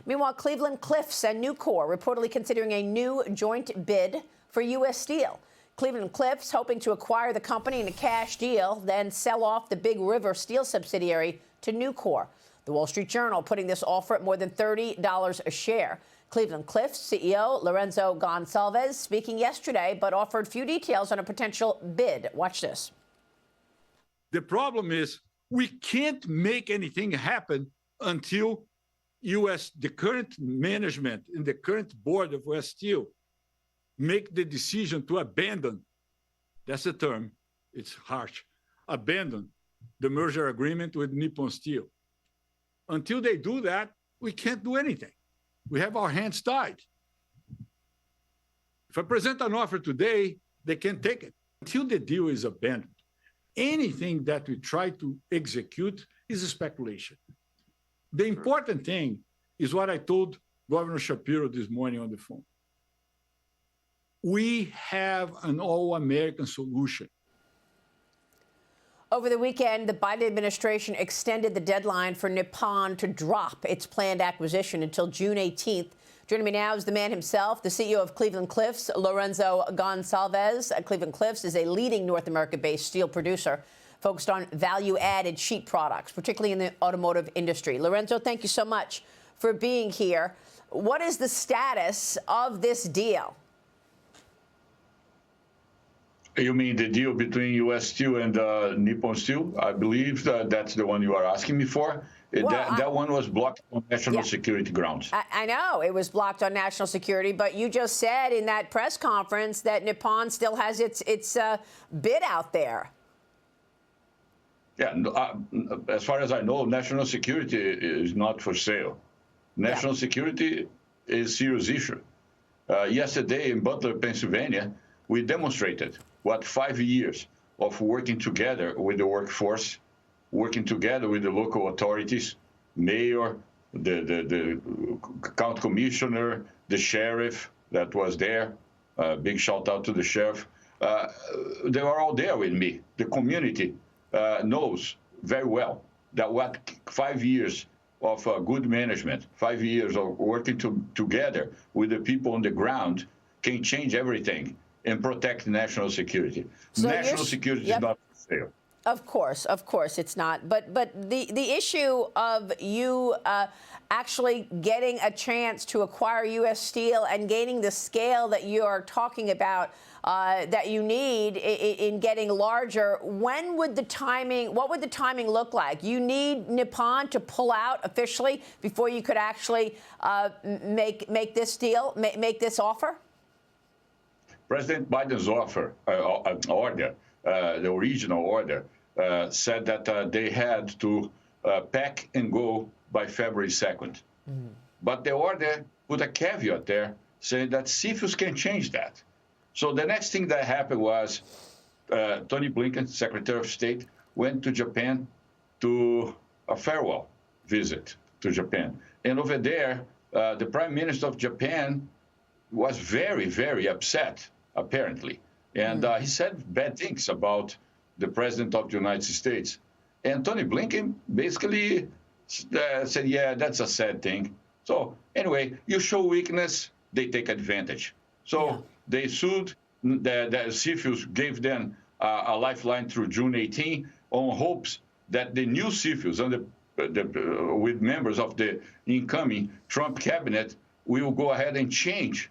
Meanwhile, Cleveland-Cliffs and Nucor reportedly considering a new joint bid for U.S. Steel. Cleveland-Cliffs hoping to acquire the company in a cash deal, then sell off the Big River Steel subsidiary to Nucor. The Wall Street Journal putting this offer at more than $30 a share. Cleveland-Cliffs CEO Lorenzo Gonzalez speaking yesterday, but offered few details on a potential bid. Watch this. The problem is we can't make anything happen until the current management and the current board of U.S. Steel make the decision to abandon, that's the term, it's harsh, abandon the merger agreement with Nippon Steel. Until they do that, we can't do anything. We have our hands tied. If I present an offer today, they can't take it. Until the deal is abandoned, anything that we try to execute is a speculation. The important thing is what I told Governor Shapiro this morning on the phone. We have an all-American solution. Over the weekend, the Biden administration extended the deadline for Nippon to drop its planned acquisition until June 18th. Joining me now is the man himself, the CEO of Cleveland-Cliffs, Lorenzo Goncalves. Cleveland-Cliffs is a leading North America-based steel producer focused on value-added sheet products, particularly in the automotive industry. Lorenzo, thank you so much for being here. What is the status of this deal? You mean the deal between U.S. Steel and Nippon Steel? I believe that's the one you are asking me for. Well, that one was blocked on national security grounds. I know it was blocked on national security, but you just said in that press conference that Nippon still has its bid out there. Yeah, as far as I know, national security is not for sale. National security is a serious issue. Yesterday in Butler, Pennsylvania, we demonstrated what 5 years of working together with the workforce, working together with the local authorities, mayor, the county commissioner, the sheriff that was there. Big shout out to the sheriff. They were all there with me. The community knows very well that what 5 years of good management, 5 years of working together with the people on the ground can change everything and protect national security. So national security is not for sale. Of course, it's not. But the issue of you actually getting a chance to acquire U.S. Steel and gaining the scale that you are talking about that you need in getting larger, when would the timing? What would the timing look like? You need Nippon to pull out officially before you could actually make this deal, make this offer. President Biden's order, the original order, said that they had to pack and go by February 2nd. But the order put a caveat there saying that CFIUS can change that. So the next thing that happened was Tony Blinken, Secretary of State, went to Japan to a farewell visit to Japan. And over there, the Prime Minister of Japan was very, very upset, apparently. And he said bad things about the President of the United States. And Tony Blinken basically said, yeah, that's a sad thing. So anyway, you show weakness, they take advantage. So they sued, the CFIUS gave them a lifeline through June 18 on hopes that the new CFIUS and with members of the incoming Trump cabinet will go ahead and change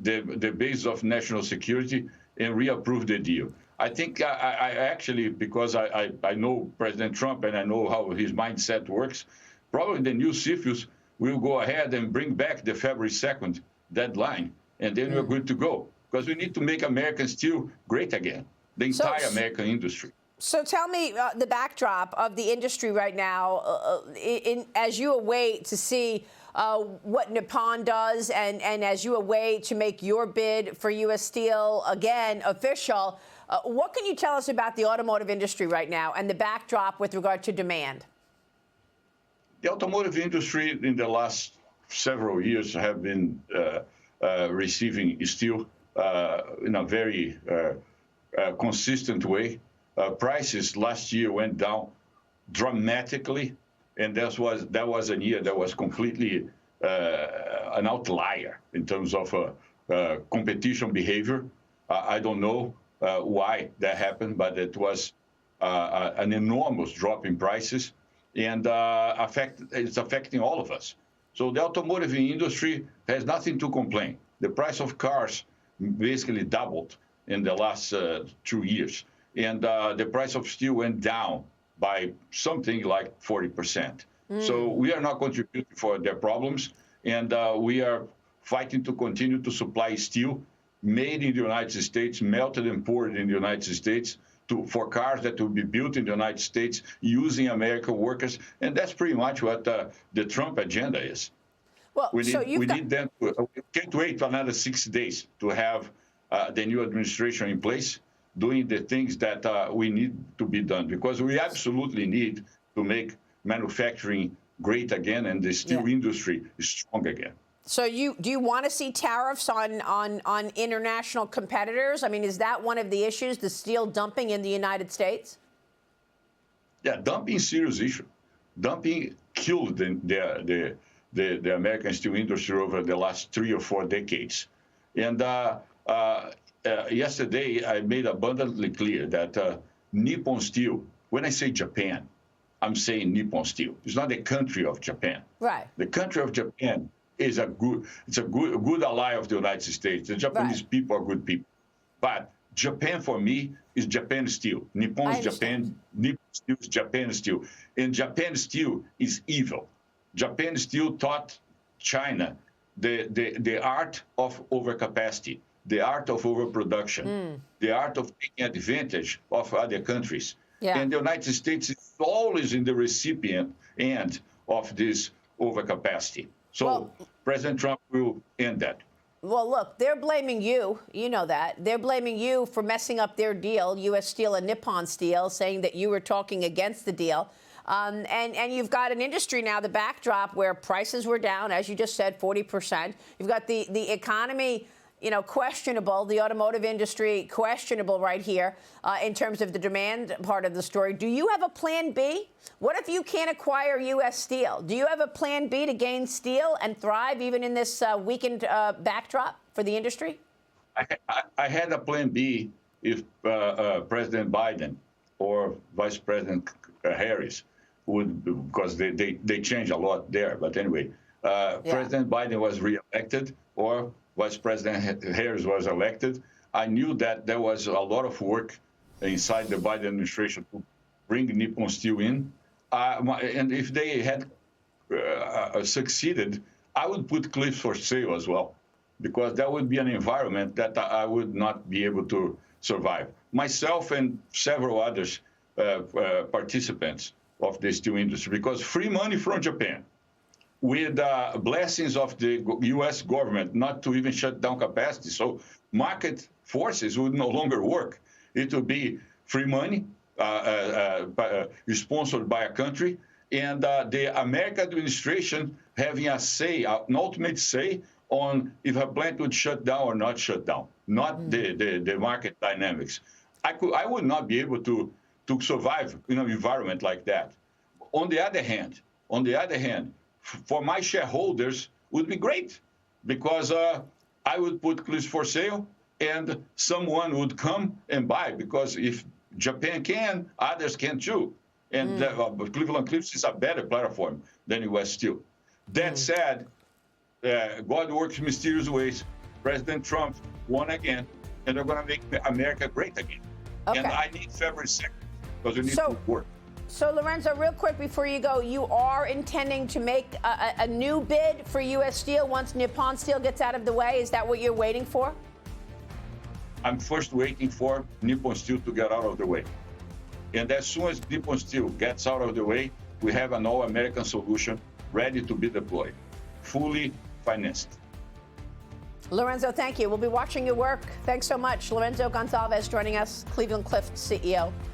the basis of national security and reapprove the deal. I think I actually, because I know President Trump and I know how his mindset works, probably the new CFIUS will go ahead and bring back the February 2nd deadline, and then we're good to go. Because we need to make American steel great again, the entire American industry. So tell me the backdrop of the industry right now, as you await to see what Nippon does and as you await to make your bid for U.S. Steel, again, official. What can you tell us about the automotive industry right now and the backdrop with regard to demand? The automotive industry in the last several years have been receiving steel in a very consistent way. Prices last year went down dramatically, and that was a year that was completely an outlier in terms of competition behavior. I don't know why that happened, but it was an enormous drop in prices, and it's affecting all of us. So the automotive industry has nothing to complain. The price of cars basically doubled in the last 2 years, and the price of steel went down by something like 40%. So we are not contributing for their problems, and we are fighting to continue to supply steel made in the United States, melted and poured in the United States, for cars that will be built in the United States using American workers. And that's pretty much what the Trump agenda is. Well, we need them to, we can't wait another 6 days to have the new administration in place doing the things that we need to be done, because we absolutely need to make manufacturing great again and the steel industry strong again. So do you want to see tariffs on international competitors? I mean, is that one of the issues, the steel dumping in the United States? Yeah, dumping is a serious issue. Dumping killed the American steel industry over the last 3 or 4 decades. And yesterday, I made abundantly clear that Nippon Steel, when I say Japan, I'm saying Nippon Steel. It's not the country of Japan. Right. The country of Japan is a good ally of the United States. The Japanese people are good people. But Japan, for me, is Japan Steel. Nippon is Japan. Nippon Steel is Japan Steel. And Japan Steel is evil. Japan Steel taught China the art of overcapacity, the art of overproduction, the art of taking advantage of other countries. Yeah. And the United States is always in the recipient end of this overcapacity. So President Trump will end that. Well, look, they're blaming you. You know that. They're blaming you for messing up their deal, U.S. Steel and Nippon Steel, saying that you were talking against the deal. And you've got an industry now, the backdrop, where prices were down, as you just said, 40%. You've got the economy, you know, questionable, the automotive industry questionable right here in terms of the demand part of the story. Do you have a plan B? What if you can't acquire U.S. steel? Do you have a plan B to gain steel and thrive even in this weakened backdrop for the industry? I had a plan B if President Biden or Vice President Harris would, because they change a lot there. But anyway, President Biden was reelected or Vice President Harris was elected. I knew that there was a lot of work inside the Biden administration to bring Nippon Steel in. And if they had succeeded, I would put Cliffs for sale as well, because that would be an environment that I would not be able to survive. Myself and several others participants of the steel industry, because free money from Japan, with blessings of the U.S. government not to even shut down capacity. So market forces would no longer work. It would be free money sponsored by a country, and the American administration having a say, an ultimate say on if a plant would shut down or not shut down, not the market dynamics. I would not be able to survive in an environment like that. On the other hand, for my shareholders would be great, because I would put Cliffs for sale and someone would come and buy, because if Japan can, others can too. And Cleveland-Cliffs is a better platform than U.S. Steel. That said, God works mysterious ways. President Trump won again, and they're going to make America great again. Okay. And I need February 2nd, because we need to work. So, Lorenzo, real quick before you go, you are intending to make a new bid for U.S. Steel once Nippon Steel gets out of the way? Is that what you're waiting for? I'm first waiting for Nippon Steel to get out of the way. And as soon as Nippon Steel gets out of the way, we have an all-American solution ready to be deployed, fully financed. Lorenzo, thank you. We'll be watching your work. Thanks so much. Lorenzo Gonzalez joining us, Cleveland-Cliffs CEO.